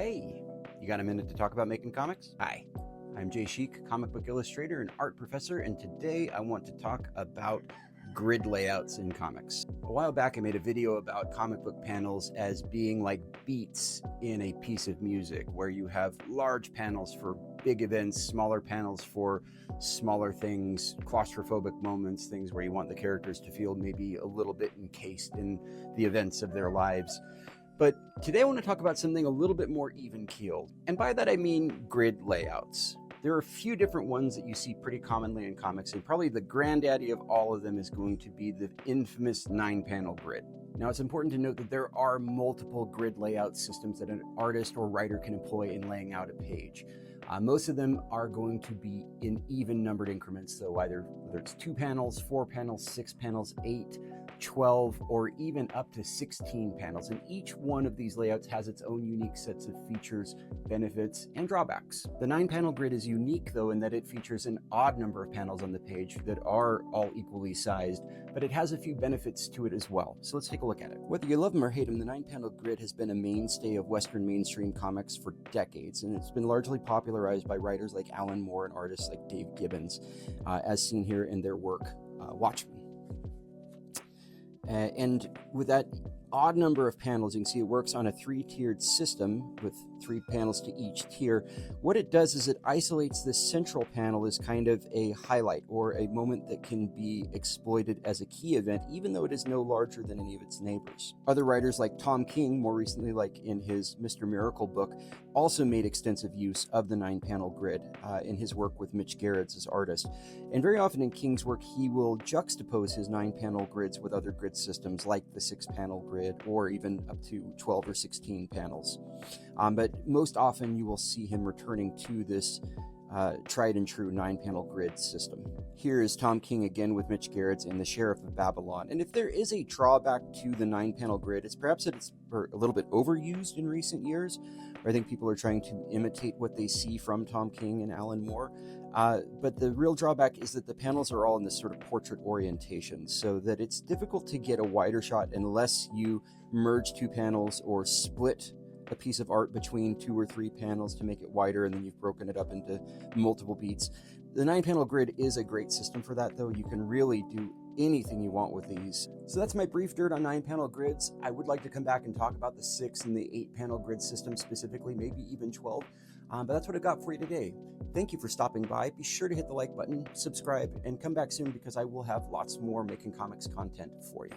Hey, you got a minute to talk about making comics? Hi, I'm Jay Sheik, comic book illustrator and art professor, and today I want to talk about grid layouts in comics. A while back I made a video about comic book panels as being like beats in a piece of music, where you have large panels for big events, smaller panels for smaller things, claustrophobic moments, things where you want the characters to feel maybe a little bit encased in the events of their lives. But today I want to talk about something a little bit more even-keeled. And by that I mean grid layouts. There are a few different ones that you see pretty commonly in comics, and probably the granddaddy of all of them is going to be the infamous 9-panel grid. Now, it's important to note that there are multiple grid layout systems that an artist or writer can employ in laying out a page. Most of them are going to be in even numbered increments, so whether it's 2 panels, 4 panels, 6 panels, 8, 12, or even up to 16 panels. And each one of these layouts has its own unique sets of features, benefits, and drawbacks. The 9-panel grid is unique, though, in that it features an odd number of panels on the page that are all equally sized, but it has a few benefits to it as well. So let's take a look at it. Whether you love them or hate them, the 9-panel grid has been a mainstay of Western mainstream comics for decades, and it's been largely popularized by writers like Alan Moore and artists like Dave Gibbons, as seen here in their work, Watchmen. And with that odd number of panels, you can see it works on a 3-tiered system with 3 panels to each tier. What it does is it isolates this central panel as kind of a highlight or a moment that can be exploited as a key event, even though it is no larger than any of its neighbors. Other writers like Tom King, more recently like in his Mr. Miracle book, also made extensive use of the 9-panel grid in his work with Mitch Gerads as artist. And very often in King's work, he will juxtapose his 9-panel grids with other grid systems like the 6-panel grid, or even up to 12 or 16 panels. But most often you will see him returning to this tried and true 9-panel grid system. Here is Tom King again with Mitch Gerads in The Sheriff of Babylon. And if there is a drawback to the 9-panel grid, it's perhaps that it's a little bit overused in recent years. I think people are trying to imitate what they see from Tom King and Alan Moore. But the real drawback is that the panels are all in this sort of portrait orientation, so that it's difficult to get a wider shot unless you merge 2 panels or split a piece of art between 2 or 3 panels to make it wider, and then you've broken it up into multiple beats. The 9-panel grid is a great system for that, though. You can really do anything you want with these. So that's my brief dirt on 9-panel grids. I would like to come back and talk about the 6 and the 8-panel grid system specifically, maybe even 12. But that's what I got for you today. Thank you for stopping by. Be sure to hit the like button, subscribe, and come back soon because I will have lots more Making Comics content for you.